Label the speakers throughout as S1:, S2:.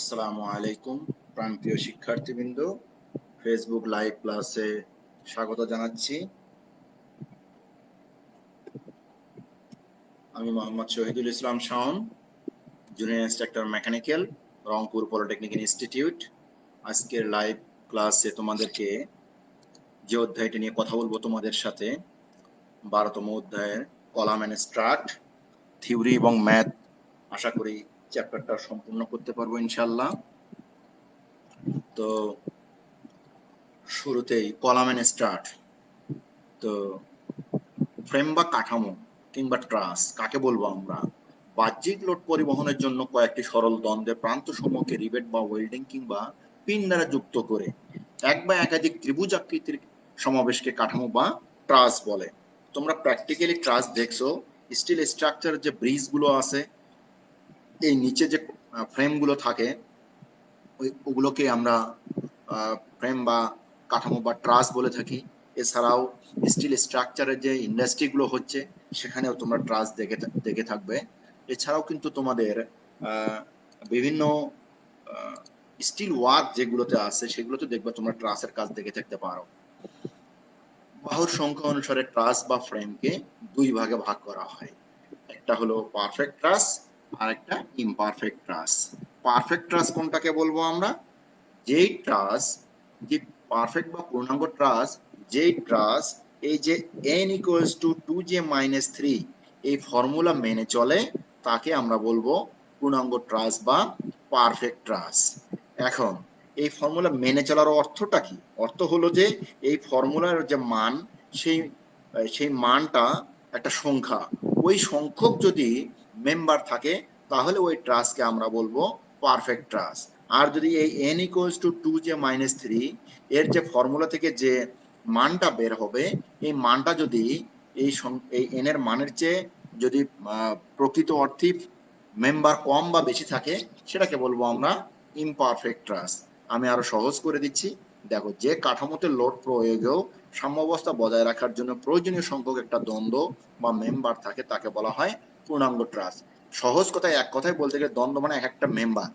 S1: আসসালামু আলাইকুম প্রাণপ্রিয় শিক্ষার্থীবৃন্দ, ফেসবুক লাইভ ক্লাসে স্বাগত জানাচ্ছি। আমি Mohammad Shahidul Islam Shaon, junior instructor mechanical, Rangpur polytechnic institute. আজকের লাইভ ক্লাসে তোমাদেরকে যে অধ্যায়টি নিয়ে কথা বলবো তোমাদের সাথে, 12তম অধ্যায়ের কলাম এন্ড স্ট্রাক্ট, থিওরি এবং ম্যাথ। আশা করি চ্যাপ্টারটা সম্পূর্ণ করতে পারবো ইনশাল্লাহ। তো শুরুতেই কলাম এন্ড স্ট্রাক্ট। তো ফ্রেম বা কাঠামো কিংবা ট্রাস কাকে বলবো আমরা? বাহ্যিক লোড পরিবহনের জন্য কয়েকটি সরল দ্বন্দ্বের প্রান্ত সমূহকে রিবেট বা ওয়েল্ডিং কিংবা পিন দ্বারা যুক্ত করে এক বা একাধিক ত্রিভুজ আকৃতির সমাবেশকে কাঠামো বা ট্রাস বলে। তোমরা প্র্যাকটিক্যালি ট্রাস দেখছো, স্টিল স্ট্রাকচার যে ব্রিজ গুলো আছে, এই নিচে যে ফ্রেম গুলো থাকে ওগুলোকে আমরা ফ্রেম বা কাঠামো বা ট্রাস বলে থাকি। এছাড়াও স্টিল স্ট্রাকচারের যে ইন্ডাস্ট্রিগুলো হচ্ছে সেখানেও তোমরা ট্রাস দেখে থাকবে। এছাড়াও কিন্তু তোমাদের বিভিন্ন স্টিল ওয়ার্ক যেগুলোতে আছে সেগুলোতে দেখবে তোমরা ট্রাসের কাজ দেখে থাকতে পারো। বাহুর সংখ্যা অনুসারে ট্রাস বা ফ্রেমকে দুই ভাগে ভাগ করা হয়। একটা হলো পারফেক্ট ট্রাস আর একটা ইমপারফেক্ট ট্রাস। পারফেক্ট ট্রাস কোনটাকে বলবো আমরা? যেই ট্রাস, যে পারফেক্ট বা পূর্ণাঙ্গ ট্রাস, যেই ট্রাস এই যে n = 2j-3 এই ফর্মুলা মেনে চলে তাকে আমরা বলবো পূর্ণাঙ্গ ট্রাস বা পারফেক্ট ট্রাস। এখন এই ফর্মুলা মেনে চলার অর্থটা কি? অর্থ হলো যে এই ফর্মুলার যে মান, সেই সেই মানটা একটা সংখ্যা, ওই সংখ্যক যদি মেম্বার থাকে তাহলে ওই ট্রাসকে আমরা বলবো পারফেক্ট ট্রাস। আর যদি এই n = 2j-3 এর যে ফর্মুলা থেকে যে মানটা বের হবে, এই মানটা যদি এই n এর মানের চেয়ে যদি প্রকৃত অর্থে মেম্বার কম বা বেশি থাকে সেটাকে বলবো আমরা ইমপারফেক্ট ট্রাস। আমি আরো সহজ করে দিচ্ছি, দেখো, যে কাঠামোতে লোড প্রয়োগেও সাম্যাবস্থা বজায় রাখার জন্য প্রয়োজনীয় সংখ্যক একটা দ্বন্দ্ব বা মেম্বার থাকে তাকে বলা হয় পূর্ণাঙ্গ ট্রাস। সহজ কথায়, এক কথায় বলতে গেলে দ্বন্দ্ব মানে এক একটা মেম্বার।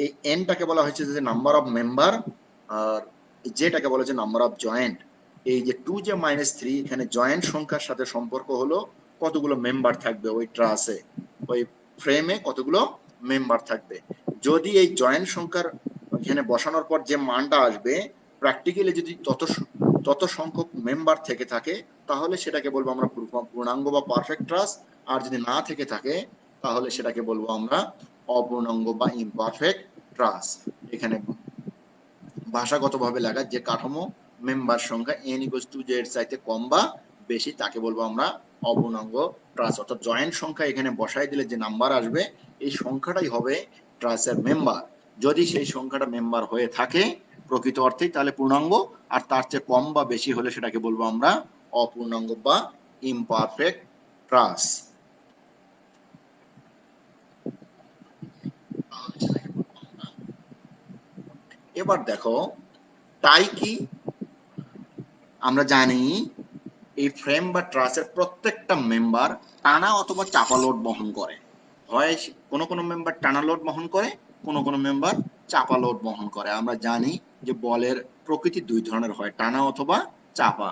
S1: এই এনটাকে বলা হয়েছে যে নাম্বার অফ মেম্বার, আর যেটাকে বলা হচ্ছে নাম্বার অফ জয়েন্ট। এই যে 2j-3 এখানে জয়েন্ট সংখ্যার সাথে সম্পর্ক হলো কতগুলো মেম্বার থাকবে ওই ট্রাসে, ওই ফ্রেমে কতগুলো মেম্বার থাকবে। যদি এই জয়েন্ট সংখ্যার এখানে বসানোর পর যে মানটা আসবে, প্র্যাকটিক্যালি যদি তত সংখ্যক মেম্বার থেকে থাকে তাহলে সেটাকে বলবো আমরা পূর্ণাঙ্গ বা পারফেক্ট ট্রাস। আর যদি না থেকে থাকে তাহলে সেটাকে বলবো আমরা অপূর্ণাঙ্গ বা ইমপারফেক্ট ট্রাস। এখানে ভাষাগতভাবে লেখা যে কাঠামো মেম্বার সংখ্যা n = 2j এর চাইতে কম বা বেশি তাকে বলবো আমরা অপূর্ণাঙ্গ ট্রাস। অর্থাৎ জয়েন্ট সংখ্যা এখানে বসাই দিলে যে নাম্বার আসবে এই সংখ্যাটাই হবে ট্রাসের মেম্বার। যদি সেই সংখ্যাটা মেম্বার হয়ে থাকে প্রকৃত অর্থেই তাহলে পূর্ণাঙ্গ, আর তার চেয়ে কম বা বেশি হলে সেটাকে বলবো আমরা অপূর্ণাঙ্গ বা ইমপারফেক্ট ট্রাস। এবার দেখো টাই কি। আমরা জানি এই ফ্রেম বা ট্রাসের প্রত্যেকটা মেম্বার টানা অথবা চাপা লোড বহন করে। হয় কোনো কোনো মেম্বার টানা লোড বহন করে, কোনো কোনো মেম্বার চাপা লোড বহন করে। আমরা জানি যে বলের প্রকৃতি দুই ধরনের হয়, টানা অথবা চাপা।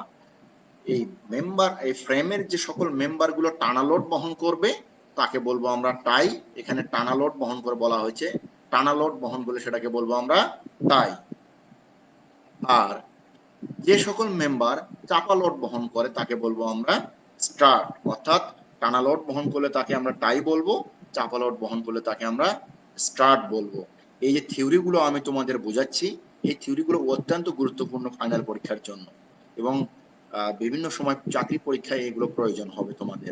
S1: এই মেম্বার, এই ফ্রেমের যে সকল মেম্বার গুলো টানা লোড বহন করবে তাকে বলবো আমরা টাই। এখানে টানা লোড বহন করে বলা হয়েছে, টানা লোড বহন বলে সেটাকে বলবো আমরা টাই। আর যে সকল মেম্বার চাপা লোড বহন করে তাকে বলবো আমরা স্ট্রাট। অর্থাৎ টানা লোড বহন করলে তাকে আমরা টাই বলবো, চাপা লোড বহন করলে তাকে আমরা স্ট্রাট বলবো। এই যে থিওরি গুলো আমি তোমাদের বোঝাচ্ছি, এই থিওরি গুলো অত্যন্ত গুরুত্বপূর্ণ ফাইনাল পরীক্ষার জন্য, এবং বিভিন্ন সময় চাকরি পরীক্ষায় এগুলো প্রয়োজন হবে তোমাদের।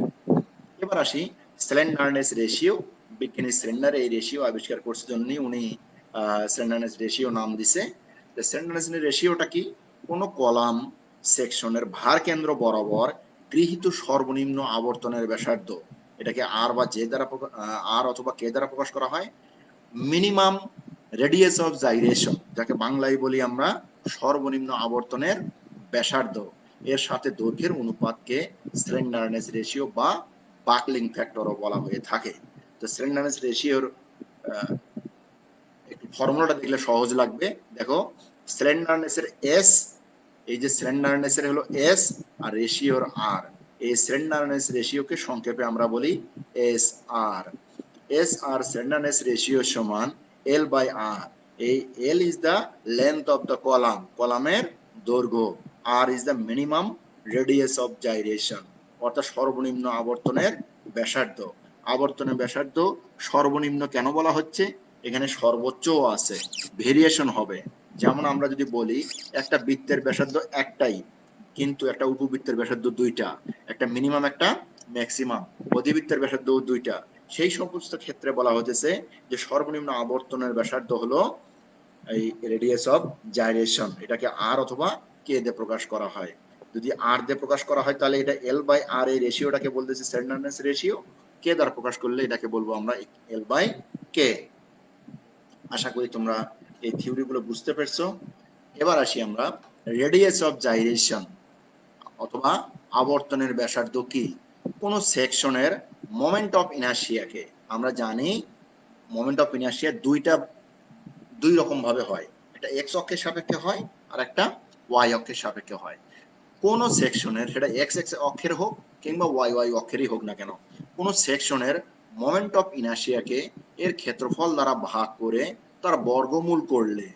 S1: এবার আসি স্লেন্ডারনেস রেশিও। বিজ্ঞানী স্লেন্ডার এই রেশিও আবিষ্কার করছে জন্য উনি স্লেন্ডারনেস রেশিও নাম দিছে। স্লেন্ডারনেস রেশিওটা কি? কোন কলাম সেকশনের ভার কেন্দ্র বরাবর গৃহীত সর্বনিম্ন আবর্তনের ব্যাসার্ধ, এটাকে আর বা জে দ্বারা আর অথবা কে দ্বারা প্রকাশ করা হয়। মিনিমাম রেডিয়াস অফ জাইরেশন, যাকে বাংলায় বলি আমরা সর্বনিম্ন আবর্তনের ব্যাসার্ধ, এর সাথে দৈর্ঘ্যের অনুপাতকে স্লেন্ডারনেস রেশিও বা বাকলিং ফ্যাক্টরও বলা হয়ে থাকে। তো স্লেন্ডারনেস রেশিওর ফর্মুলাটা দেখলে সহজ লাগবে। দেখো স্লেন্ডারনেসের এস, এই যে স্লেন্ডারনেসের হলো এস আর রেশিওর আর, এই স্লেন্ডারনেস রেশিওকে সংক্ষেপে আমরা বলি S R. S R slenderness ratio সমান এল বাই আর। এই L is the length of the column, কলামের দৈর্ঘ্য, R is the minimum radius of gyration, অর্থাৎ সর্বনিম্ন আবর্তনের ব্যাসার্ধ। আবর্তনের ব্যাসার্ধ সর্বনিম্ন কেন বলা হচ্ছে, এখানে সর্বোচ্চও আছে, ভেরিয়েশন হবে। যেমন আমরা যদি বলি একটা বৃত্তের ব্যাসার্ধ একটাই, কিন্তু একটা উপবৃত্তের ব্যাসার্ধ দুইটা, একটা মিনিমাম একটা ম্যাক্সিমাম, অধিবৃত্তের ব্যাসার্ধ দুইটা, সেই সমস্ত ক্ষেত্রে বলা হতেছে যে সর্বনিম্ন আবর্তনের ব্যাসার্ধ হলো এই রেডিয়াস অফ জাইরেশন। এটাকে আর অথবা কে দিয়ে প্রকাশ করা হয়। যদি আর দিয়ে প্রকাশ করা হয় তাহলে এটা এল বাই আর, এই রেশিওটাকে বলতেছি স্লেন্ডারনেস রেশিও। কে দ্বারা প্রকাশ করলে এটাকে বলবো আমরা এল বাই কে। আশা করি তোমরা এই থিওরিগুলো বুঝতে পেরেছো। এবার আসি আমরা রেডিয়াস অফ জাইরেশন অথবা আবর্তনের ব্যাসার্ধ কি। কোন সেকশনের মোমেন্ট অফ ইনার্শিয়াকে, আমরা জানি মোমেন্ট অফ ইনার্শিয়া দুই রকম ভাবে হয়, একটা এক্স অক্ষের সাপেক্ষে হয় আর একটা ওয়াই অক্ষের সাপেক্ষে হয়। কোন সেকশনের, সেটা এক্স এক্স অক্ষের হোক কিংবা ওয়াই ওয়াই অক্ষেরই হোক না কেন, কোন সেকশনের মোমেন্ট অফ ইনার্শিয়াকে এর ক্ষেত্রফল দ্বারা ভাগ করে তার বর্গমূল করলে,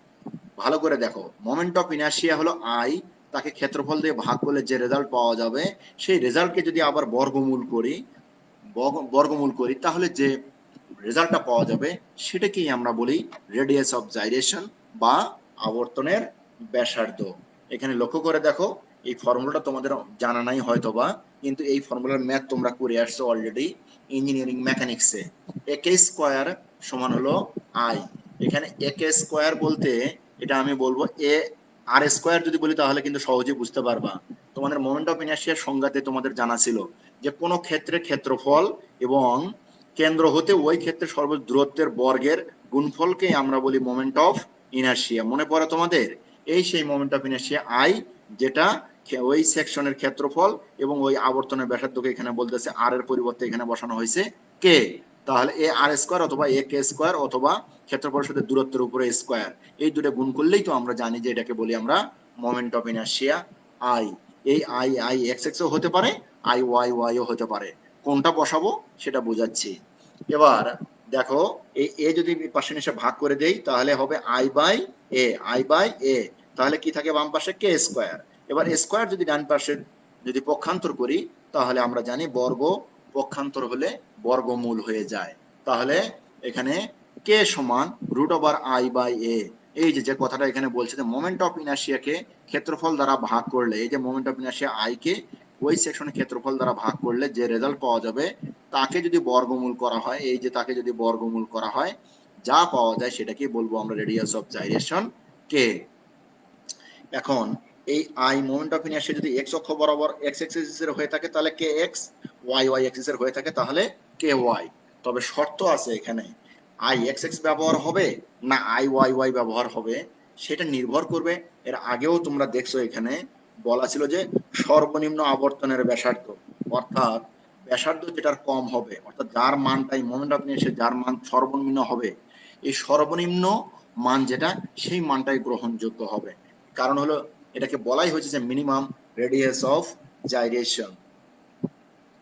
S1: ভালো করে দেখো, মোমেন্ট অফ ইনার্শিয়া হলো আই, তাকে ক্ষেত্রফল দিয়ে ভাগ করলে যে রেজাল্ট পাওয়া যাবে, সেই রেজাল্টকে যদি আবার বর্গমূল করি তাহলে যে রেজাল্টটা পাওয়া যাবে সেটাকেই আমরা বলি রেডিয়াস অফ জাইরেশন বা আবর্তনের ব্যাসার্ধ। এখানে লক্ষ্য করে দেখো, এই ফর্মুলাটা তোমাদের জানা নাই হয়তোবা, কিন্তু এই ফর্মুলার ম্যাথ তোমরা করে আসছো অলরেডি ইঞ্জিনিয়ারিং মেকানিক্সে। এ কে স্কোয়ার সমান হলো আই। এখানে এ কে স্কোয়ার বলতে এটা আমি বলবো এ আর স্কোয়ার যদি বলি তাহলে কিন্তু সহজেই বুঝতে পারবা। তোমাদের মোমেন্ট অফ ইনার্শিয়ার সংজ্ঞাতে তোমাদের জানা ছিল যে কোনো ক্ষেত্রে ক্ষেত্রফল এবং কেন্দ্র হতে ওই ক্ষেত্রে সর্বোচ্চ দূরত্বের বর্গের গুণফলকে আমরা বলি মোমেন্ট অফ ইনার্শিয়া। মনে পড়ে তোমাদের? এই সেই মোমেন্ট অফ ইনার্শিয়া আই, যেটা ওই সেকশনের ক্ষেত্রফল এবং ওই আবর্তনের ব্যাসার্ধকে এখানে বলতেছে আর এর পরিবর্তে এখানে বসানো হয়েছে কে। তাহলে এ আর স্কোয়ার অথবা এ কে স্কোয়ার অথবা ক্ষেত্রফলের সাথে দূরত্বের উপরে স্কোয়ার, এই দুটো গুণ করলেই তো আমরা জানি যে এটাকে বলি আমরা মোমেন্ট অফ ইনার্শিয়া আই। এই আই আই এক্স এক্স ও হতে পারে, আই ওয়াই ওয়াই ও হতে পারে। কোনটা বসাবো সেটা বোঝাচ্ছি। এবার দেখো, এই এ যদি পাশে নিচে ভাগ করে দেই তাহলে হবে I by A, I by A, তাহলে কি থাকে বাম পাশে কে স্কোয়ার। এবার স্কোয়ার যদি ডান পাশে যদি পক্ষান্তর করি তাহলে আমরা জানি বর্গ পক্ষান্তর হলে বর্গমূল হয়ে যায়। তাহলে এখানে কে সমান রুট ওভার আই বাই এ। এই যে কথাটা এখানে বলছে যে মোমেন্ট অফ ইনার্শিয়াকে ক্ষেত্রফল দ্বারা ভাগ করলে, এই যে moment of inertia I K ওই সেকশনের ক্ষেত্রফল দ্বারা ভাগ করলে যে রেজাল্ট পাওয়া যাবে তাকে যদি বর্গমূল করা হয়, এই যে তাকে যদি বর্গমূল করা হয় যা পাওয়া যায় সেটাকে বলবো আমরা রেডিয়াস অফ জাইরেশন কে। এখন এই আই মোমেন্ট অফ ইনার্শিয়া যদি এক্স অক্ষ বরাবর এক্স এক্সিস এর হয়ে থাকে তাহলে কে এক্স, ওয়াই ওয়াই এক্সিস এর হয়ে থাকে তাহলে কে ওয়াই। তবে শর্ত আছে এখানে, আই এক্স এক্স ব্যবহার হবে না আই ওয়াই ওয়াই ব্যবহার হবে সেটা নির্ভর করবে। এর আগেও তোমরা দেখছো এখানে বলা ছিল যে সর্বনিম্ন আবর্তনের ব্যাসার্ধ, অর্থাৎ ব্যাসার্ধ যেটার কম হবে, অর্থাৎ যার মানটাই মোমেন্ট অফ ইনার্শিয়া যার মান সর্বনিম্ন হবে, এই সর্বনিম্ন মান যেটা সেই মানটাই গ্রহণযোগ্য হবে। কারণ হলো এটাকে বলাই হয়েছে যে মিনিমাম রেডিয়াস অফ জাইরেশন।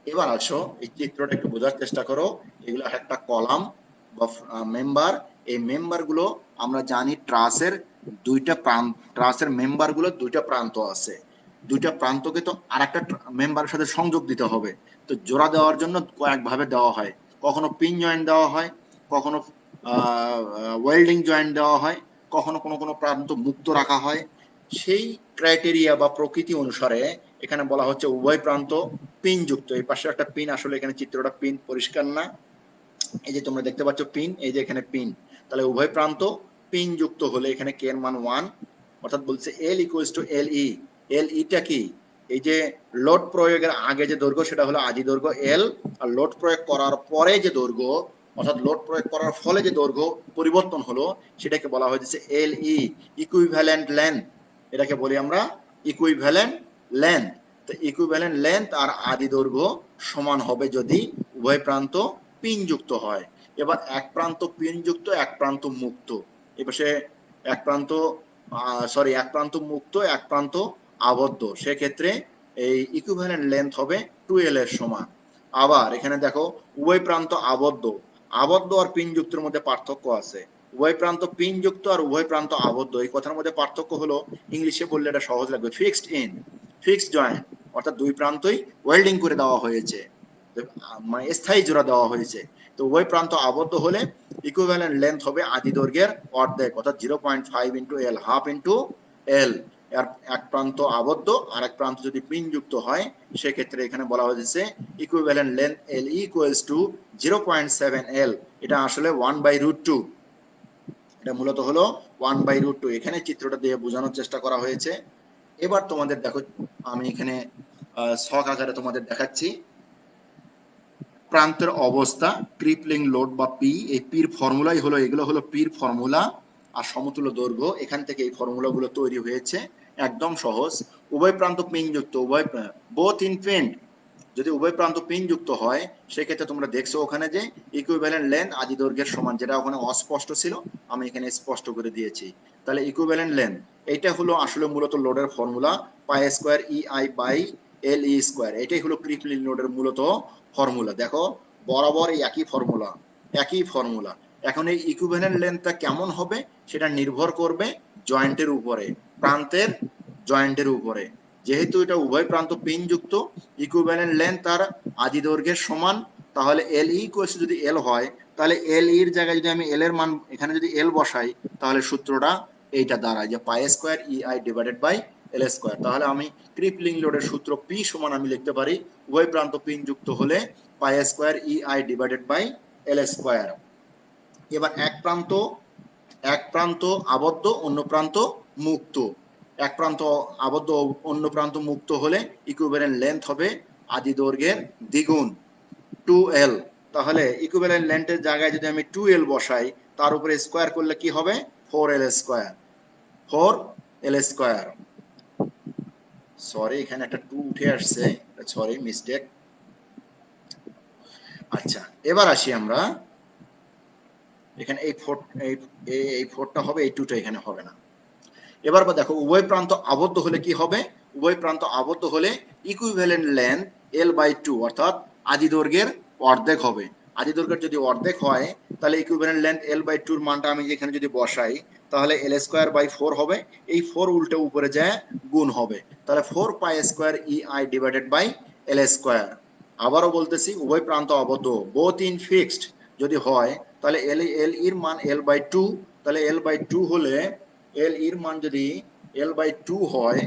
S1: এবার আসো এই চিত্রটা একটু বোঝার চেষ্টা করো। এগুলো একটা কলাম বা মেম্বার। এই মেম্বার গুলো আমরা জানি ট্রাসের দুইটা প্রান্ত, ট্রাসের মেম্বার গুলো দুইটা প্রান্ত আছে, দুইটা প্রান্তকে তো আরেকটা মেম্বারের সাথে সংযোগ দিতে হবে। তো জোড়া দেওয়ার জন্য কয়েক ভাবে দেওয়া হয়, কখনো পিন জয়েন্ট দেওয়া হয়, কখনো ওয়েল্ডিং জয়েন্ট দেওয়া হয়, কখনো কোনো কোনো প্রান্ত মুক্ত রাখা হয়। সেই ক্রাইটেরিয়া বা প্রকৃতি অনুসারে এখানে বলা হচ্ছে উভয় প্রান্ত পিন যুক্ত। এই পাশে একটা পিন, আসলে এখানে চিত্রটা পিন পরিষ্কার না, এই যে তোমরা দেখতে পাচ্ছ পিন, এই যে এখানে পিন, তাহলে উভয় প্রান্ত পিন যুক্ত হলে এখানে কে এর মান 1, অর্থাৎ বলছে এল ইকুয়ালস টু এল ই। এল ইটা কি, এই যে লোড প্রয়োগের আগে যে দৈর্ঘ্য সেটা হলো আদি দৈর্ঘ্য এল, আর লোড প্রয়োগ করার পরে যে দৈর্ঘ্য, অর্থাৎ লোড প্রয়োগ করার ফলে যে দৈর্ঘ্য পরিবর্তন হলো সেটাকে বলা হয়েছে এল ই, ইকুইভ্যালেন্ট লেন্থ। এটাকে বলি আমরা ইকুইভ্যালেন্ট লেন্থ। তো ইকুইভ্যালেন্ট লেন্থ আর আদি দৈর্ঘ্য সমান হবে যদি উভয় প্রান্ত পিন যুক্ত হয়। এবার এক প্রান্ত পিন যুক্ত এক প্রান্ত মুক্ত, এই পাশে এক প্রান্ত এক প্রান্ত মুক্ত, এক প্রান্ত আবদ্ধ, সেক্ষেত্রে এই ইকুইভ্যালেন্ট লেন্থ হবে 2l এর সমান। আবার এখানে দেখো উভয় প্রান্ত আবদ্ধ, আবদ্ধ আর পিনযুক্তের মধ্যে পার্থক্য আছে। উভয় প্রান্ত পিনযুক্ত আর উভয় প্রান্ত আবদ্ধ, এই কথার মধ্যে পার্থক্য হলো, ইংলিশে বললে এটা সহজ লাগবে, ফিক্সড ইন, ফিক্সড জয়েন্ট, অর্থাৎ দুই প্রান্তই ওয়েল্ডিং করে দেওয়া হয়েছে, মানে স্থায়ী জোড়া দেওয়া হয়েছে। তো উভয় প্রান্ত আবদ্ধ হলে ইকুইভ্যালেন্ট লেন্থ হবে আদি দৈর্ঘ্যের অর্ধেক, অর্থাৎ 0.5 into L, half into L. এক প্রান্ত আবদ্ধ আর এক প্রান্ত যদি পিনযুক্ত হয়, সেক্ষেত্রে এখানে বলা হয়েছে equivalent length L equals to 0.7 এল। এটা আসলে 1/√2, এটা মূলত হলো 1/√2। এখানে চিত্রটা দিয়ে বোঝানোর চেষ্টা করা হয়েছে। এবার তোমাদের দেখো, আমি এখানে ছক আকারে তোমাদের দেখাচ্ছি প্রান্তের অবস্থা, ক্রিপলিং লোড বা পি। এই পির ফর্মুলাই হলো, এগুলো হলো পির ফর্মুলা আর সমতুল্য দৈর্ঘ্য, এখান থেকে এই ফর্মুলাগুলো তৈরি হয়েছে, একদম সহজ। উভয় প্রান্ত পিনযুক্ত, বোথ ইন পিন, যদি উভয় প্রান্ত পিনযুক্ত হয়, সেক্ষেত্রে তোমরা দেখছো ওখানে যে ইকুইভ্যালেন্ট লেন্থ আদি দৈর্ঘ্যের সমান, যেটা ওখানে অস্পষ্ট ছিল আমি এখানে স্পষ্ট করে দিয়েছি। তাহলে ইকুইভ্যালেন্ট লেন্থ, এইটা হলো আসলে মূলত লোডের formula, pi square E I by L E square, এটাই হলো ক্রিপলিং লোডের মূলত ফর্মুলা। দেখো বরাবর একই ফর্মুলা, একই ফর্মুলা। এখন এই ইকুইভ্যালেন্ট লেন্থটা কেমন হবে সেটা নির্ভর করবে জয়েন্টের উপরে, প্রান্তের জয়েন্টের উপরে। যেহেতু এটা উভয় প্রান্ত পিনযুক্ত, ইকুইভ্যালেন্ট লেন্থ তার আদি দৈর্ঘ্যের সমান, তাহলে এল ই ইকুয়ালস যদি এল হয়, তাহলে এল এর জায়গায় যদি আমি এল এর মান এখানে যদি এল বসাই, তাহলে সূত্রটা এইটা দাঁড়ায় যে pi square E I divided by L square. তাহলে আমি ক্রিপলিং লোডের সূত্র পি সমান আমি লিখতে পারি উভয় প্রান্ত পিনযুক্ত হলে pi square E I divided by L square. এবার এক প্রান্ত আবদ্ধ, অন্য প্রান্ত মুক্ত। এক প্রান্ত আবদ্ধ, অন্য প্রান্ত মুক্ত হলে ইকুইভ্যালেন্ট লেন্থ হবে আদি দৈর্ঘ্যের দ্বিগুণ, 2l। তাহলে ইকুইভ্যালেন্ট লেন্থের জায়গায় যদি আমি 2l বসাই, তার উপরে স্কয়ার করলে কি হবে 4l square, 4l square. Sorry এখানে একটা 2 উঠে আসছে, সরি মিস্টেক। আচ্ছা এবার আসি আমরা, এখানে এই 4টা হবে, এই 2টা এখানে হবে না। এবার দেখো উভয় প্রান্ত আবদ্ধ হলে কি হবে, উভয় প্রান্ত আবদ্ধ হলে ইকুইভ্যালেন্ট লেন্থ l/2, অর্থাৎ আদি দৈর্ঘ্যের অর্ধেক হবে। আদি দৈর্ঘ্যের যদি অর্ধেক হয়, তাহলে ইকুইভ্যালেন্ট লেন্থ l/2 এর মানটা আমি এখানে যদি বসাই, তাহলে l স্কয়ার বাই 4 হবে, এই 4 উল্টে উপরে যায় গুণ হবে, তাহলে 4 pi square E I divided by l square. আবারও বলতেছি উভয় প্রান্ত আবদ্ধ, বোথ ইন ফিক্সড যদি হয়, তাহলে l এর মান l/2, তাহলে l/2 হলে এল এর মান যদি l/2 হয়,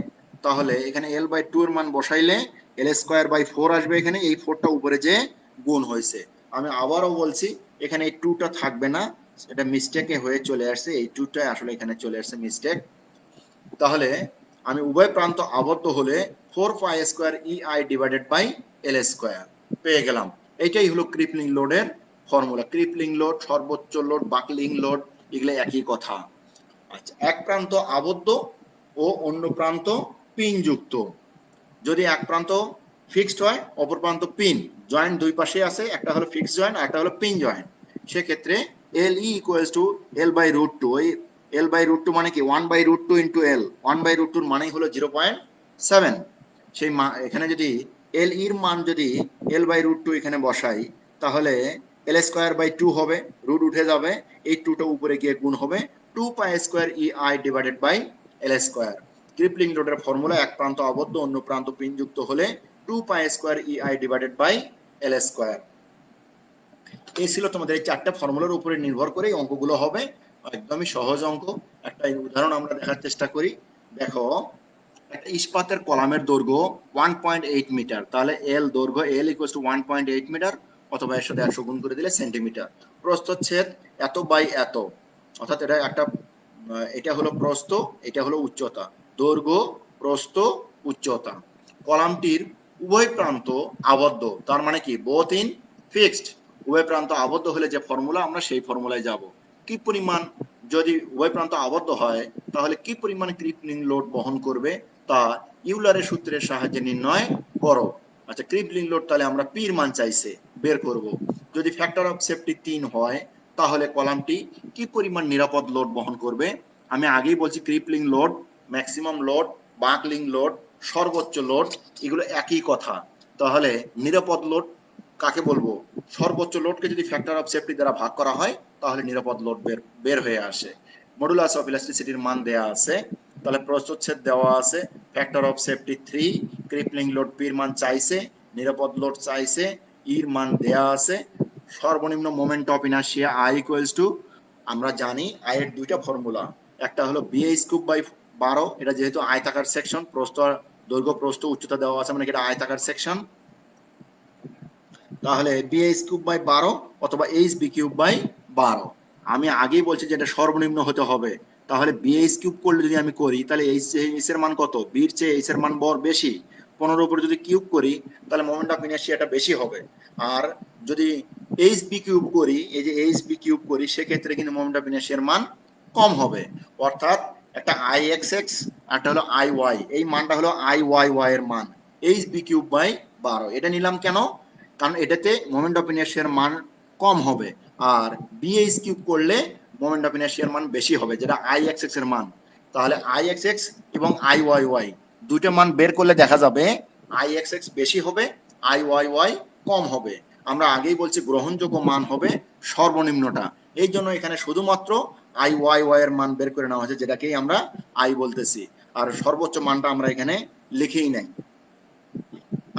S1: তাহলে এখানে l/2 এর মান বসাইলে l স্কয়ার বাই 4 আসবে, এখানে এই 4টা উপরে যে গুণ হয়েছে। আমি আবারও বলছি এখানে এই 2টা থাকবে না, এটা মিস্টেকে হয়ে চলে আসছে, এই 2টা আসলে এখানে চলে আসছে মিস্টেক। তাহলে আমি উভয় প্রান্ত আবদ্ধ হলে 4 pi square E I divided by L square পেয়ে গেলাম। এইটাই হলো ক্রিপলিং লোডের ফর্মুলা। ক্রিপলিং লোড, সর্বোচ্চ লোড, বাকলিং লোড, এগুলো একই কথা। আচ্ছা, এক প্রান্ত আবদ্ধ ও অন্য প্রান্ত পিনযুক্ত। যদি এক প্রান্ত ফিক্সড হয়, অপর প্রান্ত পিন, জয়েন্ট দুই পাশে আছে, একটা হলো ফিক্সড জয়েন্ট আর একটা হলো পিন জয়েন্ট, সেক্ষেত্রে এল ই ইকুয়ালস টু l/√2। ওই l/√2 মানে কি 1/√2 ইন্টু এল, 1/√2 মানেই হলো 0.7। সেই এখানে যদি এল এর মান যদি l/√2 এখানে বসাই, তাহলে এল স্কয়ার বাই 2 হবে, রুট উঠে যাবে, এই 2টা উপরে গিয়ে গুণ হবে 2 pi square E I divided by L square. Crippling লোডের ফর্মুলা, এক প্রান্ত আবদ্ধ অন্য প্রান্ত পিনযুক্ত হলে 2 pi square E I divided by L square. এই ছিল তোমাদের এই 4টা ফর্মুলার উপরে নির্ভর করে এই অঙ্কগুলো হবে, একদমই সহজ অঙ্ক। একটা উদাহরণ আমরা দেখার চেষ্টা করি। দেখো একটা ইস্পাতের কলামের দৈর্ঘ্য 1.8 মিটার, তাহলে এল দৈর্ঘ্য এল ইকুয়ালস টু 1.8 মিটার, অথবা এর সাথে 100 গুণ করে দিলে সেন্টিমিটার। প্রস্থচ্ছেদ এত বাই এত, অর্থাৎ এটা একটা, এটা হলো প্রস্থ, এটা হলো উচ্চতা, দৈর্ঘ্য, প্রস্থ, উচ্চতা। কলামটির উভয় প্রান্ত আবদ্ধ, তার মানে কি বোথ ইন ফিক্সড। উভয় প্রান্ত আবদ্ধ হলে যে ফর্মুলা, আমরা সেই ফর্মুলায় যাব। কি পরিমাণ, যদি উভয় প্রান্ত আবদ্ধ হয়, তাহলে কি পরিমাণ ক্রিপলিং লোড বহন করবে তা ইউলারের সূত্রের সাহায্যে নির্ণয় করো। আচ্ছা, ক্রিপলিং লোড তাহলে আমরা পির মান চাইছে, বের করব। যদি ফ্যাক্টর অফ সেফটি 3 হয়, তাহলে কলামটি কি পরিমাণ নিরাপদ লোড বহন করবে? আমি আগেই বলছি crippling load, maximum load, buckling load, সর্বোচ্চ লোড এগুলো একই কথা। তাহলে নিরাপদ লোড কাকে বলবো? সর্বোচ্চ লোডকে যদি ফ্যাক্টর অফ সেফটি দ্বারা ভাগ করা হয় তাহলে নিরাপদ লোড বের হয়ে আসে। মডুলাস অফ ইলাস্টিসিটির মান দেয়া আছে, তাহলে প্রস্থচ্ছেদ দেওয়া আছে, ফ্যাক্টর অফ সেফটি 3, ক্রিপলিং লোড পির মান চাইছে, নিরাপদ লোড চাইছে, ইর মান দেয়া আছে, সর্বনিম্ন moment of inertia I equals to, আমরা জানি আই এর দুইটা ফর্মুলা, একটা হলো বিএইচ কিউব বাই 12, এটা যেহেতু আয়তাকার সেকশন, প্রস্থ দৈর্ঘ্য প্রস্থ উচ্চতা দেওয়া আছে মানে এটা আয়তাকার সেকশন, তাহলে বিএইচ কিউব বাই 12 অথবা এইচ বি কিউব বাই 12। আমি আগেই বলছি যে এটা সর্বনিম্ন হতে হবে, তাহলে বিএইচ কিউব করলে যদি আমি করি তাহলে এইচ এর মান কত? বির চেয়ে এইচ এর মান বড় বেশি, 15 উপরে যদি কিউব করি তাহলে মোমেন্ট অফ ইনার্শিয়াটা বেশি হবে। আর যদি এইচ বি কিউব করি, এই যে এইচ বি কিউব করি, সেক্ষেত্রে কিন্তু মোমেন্ট অফ ইনার্শিয়ার মান কম হবে। অর্থাৎ একটা আই এক্স এক্স একটা হলো আই ওয়াই, এই মানটা হলো আই ওয়াই ওয়াই এর মান, এইচ বি কিউব বাই 12। এটা নিলাম কেন? কারণ এটাতে মোমেন্ট অফ ইনার্শিয়ার মান কম হবে, আর বিএইচ কিউব করলে মোমেন্ট অফ ইনার্শিয়ার মান বেশি হবে, যেটা আই এক্স এক্স এর মান। তাহলে আই এক্স এক্স এবং আই ওয়াই ওয়াই দুইটা মান বের করলে দেখা যাবে আই এক্স এক্স বেশি হবে, আই ওয়াই ওয়াই কম হবে। আমরা আগেই বলছি গ্রহণযোগ্য মান হবে সর্বনিম্নটা, এই জন্য এখানে শুধুমাত্র আই ওয়াই ওয়াই এর মান বের করে নেওয়া হয়েছে, যেটাকেই আমরা আই বলতেছি, আর সর্বোচ্চ মানটা আমরা এখানে লিখেই নাই।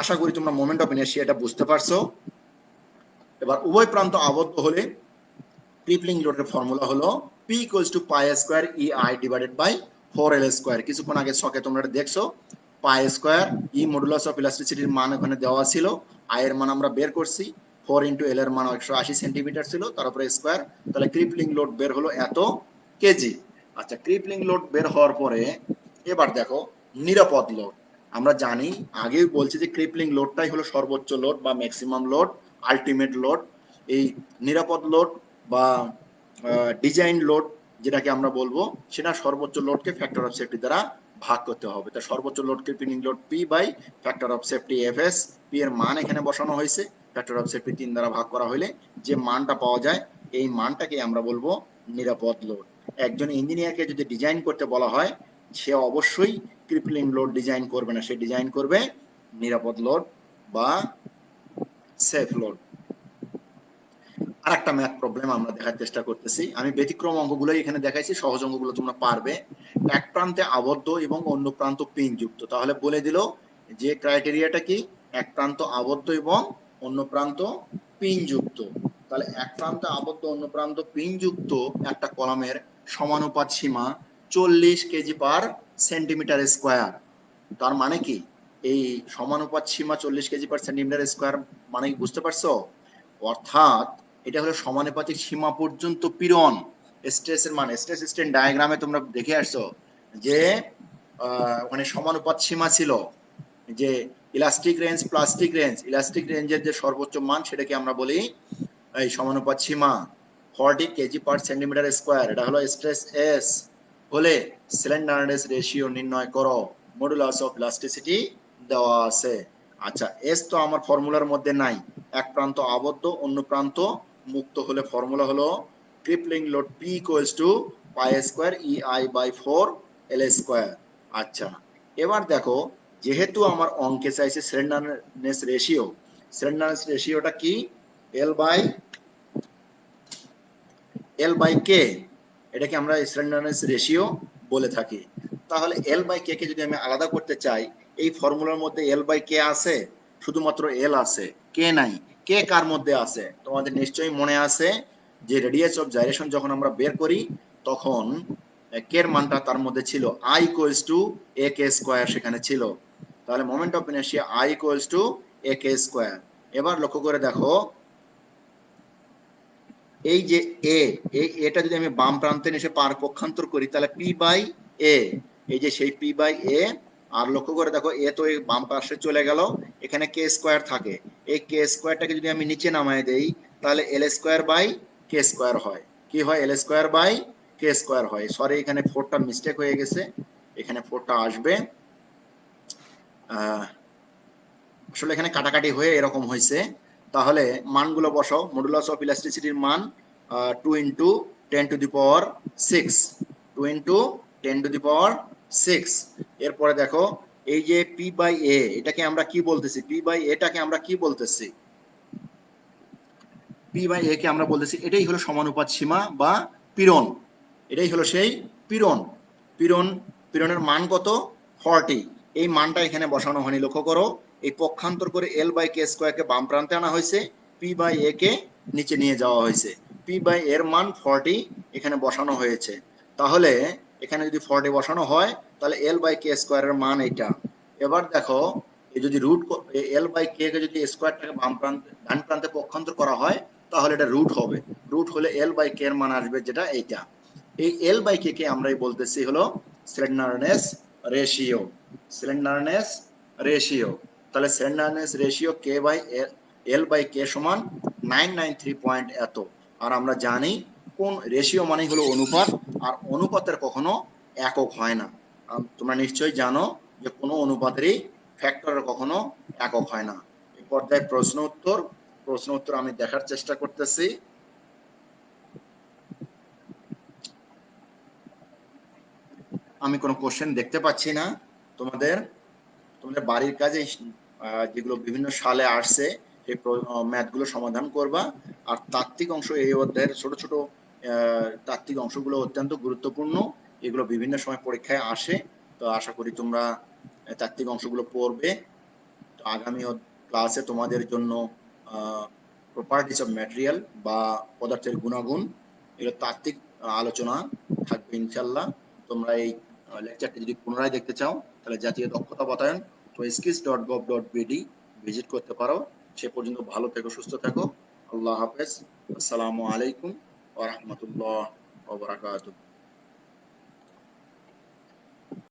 S1: আশা করি তোমরা মোমেন্ট অফ ইনার্শিয়াটা বুঝতে পারছো। এবার উভয় প্রান্ত আবদ্ধ হলে ক্রিপলিং লোডের ফর্মুলা হলো P = pi square EI divided by 4L square. কিছুক্ষণ আগে ছকে তোমরা দেখছো pi square, E modulus of ইলাস্টিসিটির মান এখানে দেওয়া ছিল, আই এর মান আমরা বের করছি, 4 * L এর মান 180 সেন্টিমিটার ছিল, তার উপরে স্কয়ার, তাহলে ক্রিপলিং লোড বের হলো এত কেজি। আচ্ছা, ক্রিপলিং লোড বের হওয়ার পরে এবার দেখো নিরাপদ লোড। আমরা জানি আগেই বলছি যে ক্রিপলিং লোডটাই হলো সর্বোচ্চ লোড বা ম্যাক্সিমাম লোড, আলটিমেট লোড। এই নিরাপদ লোড বা ডিজাইন লোড যেটাকে আমরা বলবো, সেটা সর্বোচ্চ লোডকে ফ্যাক্টর অফ সেফটি দ্বারা ভাগ করতে হবে। তো সর্বোচ্চ load crippling load P by factor of safety FS, P এর মান এখানে বসানো হয়েছে, ফ্যাক্টর অফ সেফটি 3 দ্বারা ভাগ করা হলে যে মানটা পাওয়া যায় এই মানটাকে আমরা বলবো নিরাপদ লোড। একজন ইঞ্জিনিয়ারকে যদি ডিজাইন করতে বলা হয়, সে অবশ্যই ক্রিপলিং লোড ডিজাইন করবে না, সে ডিজাইন করবে নিরাপদ লোড বা সেফ লোড। আর একটা ম্যাথ প্রবলেম আমরা দেখার চেষ্টা করতেছি, আমি ব্যতিক্রম অঙ্কগুলোই এখানে দেখাইছি, সহজ অঙ্কগুলো তোমরা পারবে। এক প্রান্তে আবদ্ধ এবং অন্য প্রান্ত পিন যুক্ত, তাহলে বলে দিল যে ক্রাইটেরিয়াটা কি, এক প্রান্ত আবদ্ধ এবং অন্য প্রান্ত পিন যুক্ত। তাহলে এক প্রান্ত আবদ্ধ অন্য প্রান্ত পিন যুক্ত একটা কলামের সমানুপাত সীমা 40 কেজি পার সেন্টিমিটার স্কয়ার। তার মানে কি, এই সমানুপাত সীমা 40 কেজি পার সেন্টিমিটার স্কয়ার মানে কি বুঝতে পারছো? অর্থাৎ এটা হলো সমানুপাতিক সীমা পর্যন্ত পীড়ন। স্ট্রেসের মান স্ট্রেস স্ট্রেন ডায়াগ্রামে তোমরা দেখে আসছো যে ওখানে সমানুপাত সীমা ছিল, যে elastic range plastic range, elastic রেঞ্জের যে সর্বোচ্চ মান সেটাকে আমরা বলি এই সমানুপাত সীমা 40 কেজি পার সেন্টিমিটার স্কয়ার। এটা হলো স্ট্রেস এস হলে স্লেন্ডারনেস রেশিও নির্ণয় করো, মডুলাস অফ ইলাস্টিসিটি দেওয়া আছে। আচ্ছা, এস তো আমার ফর্মুলার মধ্যে নাই, এক প্রান্ত আবদ্ধ অন্য প্রান্ত মুক্ত হলে ফর্মুলা হলো crippling load P = pi square EI by 4L square. আচ্ছা, এবার দেখো যেহেতু আমার অঙ্কে চাইছে স্লেন্ডারনেস রেশিও, স্লেন্ডারনেস রেশিওটা কি, L বাই কে, এটাকে আমরা স্লেন্ডারনেস রেশিও বলে থাকি। তাহলে L বাই কে কে যদি আমি আলাদা করতে চাই, এই ফর্মুলার মধ্যে L বাই কে আছে, শুধুমাত্র L আছে, কে নাই। কে কার মধ্যে আছে? তোমাদের নিশ্চয়ই মনে আছে যে রেডিয়াস অফ জাইরেশন যখন আমরা বের করি তখন কে এর মানটা তার মধ্যে ছিল I = AK স্কয়ার সেখানে ছিল। তাহলে moment of inertia I = AK square. এবার লক্ষ্য করে দেখো এই যে এটা যদি আমি বাম প্রান্তে এসে পার পক্ষান্তর করি তাহলে পি বাই এ, এই যে সেই পি বাই এ, আর লক্ষ্য করে দেখো এ তো এই বাম পাশে চলে গেল, এখানে কে স্কয়ার থাকে, এই কে স্কয়ারটাকে যদি আমি নিচে নামায় দেই তাহলে এল স্কয়ার বাই কে স্কয়ার হয়। কি হয়? এল স্কয়ার বাই কে স্কয়ার হয়। সরি, এখানে 4টা মিস্টেক হয়ে গেছে, এখানে 4টা আসবে, আসলে এখানে কাটাকাটি হয়ে এরকম হয়েছে। তাহলে মানগুলো বসাও, মডুলাস অফ ইলাস্টিসিটির মান 2 into 10 to the power 6, 2 into 10 to the power 6। এরপরে দেখো এই যে p বাই a এটাকে আমরা কি বলতেছি, p বাই এটাকে আমরা কি বলতেছি, p বাই a কে আমরা বলতেছি এটাই হলো সমানুপাত সীমা বা পীড়ন, এটাই হলো সেই পীড়ন। পীড়ন পীড়নের মান কত, 40। এই মানটা এখানে বসানো হয়নি, লক্ষ্য করো এই পক্ষান্তর করে l বাই কে স্কয়ারকে বাম প্রান্তে আনা হয়েছে, p বাই a কে নিচে নিয়ে যাওয়া হয়েছে, p বাই এর মান 40 এখানে বসানো হয়েছে। তাহলে এখানে যদি 40 বসানো হয় তাহলে l বাই কে স্কয়ারের মান এটা। এবার দেখো এই যদি রুট l বাই কে কে যদি স্কয়ারটাকে বাম প্রান্তে ডান প্রান্তে পক্ষান্তর করা হয় তাহলে এটা রুট হবে, রুট হলে l বাই কে এর মান আসবে যেটা এইটা। এই l বাই কে কে আমরাই বলতেছি হলো স্লেন্ডারনেস রেশিও, স্লেন্ডারনেস রেশিও। তাহলে slenderness ratio K by l by K সমান 993 পয়েন্ট এত। আর আমরা জানি কোন রেশিও মানে হলো অনুপাত, আর অনুপাতের কখনো একক হয় না। তোমরা নিশ্চয়ই জানো যে কোনো অনুপাতেরই ফ্যাক্টরের কখনো একক হয় না। এই পর্যায়ে প্রশ্ন উত্তর আমি দেখার চেষ্টা করতেছি। আমি কোনো কোশ্চেন দেখতে পাচ্ছি না। তোমাদের তোমাদের বাড়ির কাজে যেগুলো বিভিন্ন সালে আসছে সেই ম্যাথগুলো সমাধান করবা। আর তাত্ত্বিক অংশ এই অধ্যায়ের ছোট ছোট তাত্ত্বিক অংশগুলো অত্যন্ত গুরুত্বপূর্ণ, এগুলো বিভিন্ন সময় পরীক্ষায় আসে। তো আশা করি তোমরা তাত্ত্বিক অংশগুলো পড়বে। তো আগামী ক্লাসে তোমাদের জন্য প্রপার্টিস অফ ম্যাটেরিয়াল বা পদার্থের গুণাগুণ এগুলো তাত্ত্বিক আলোচনা থাকবে ইনশাল্লাহ। তোমরা এই লেকচারটি যদি পুনরায় দেখতে চাও তাহলে জাতীয় দক্ষতা বাতায়ন skills.gov.bd ভিজিট করতে পারো। সে পর্যন্ত ভালো থেকো, সুস্থ থেকো। আল্লাহ হাফেজ। আসসালামু আলাইকুম ওয়া রাহমাতুল্লাহ ওয়া বারাকাতুহু।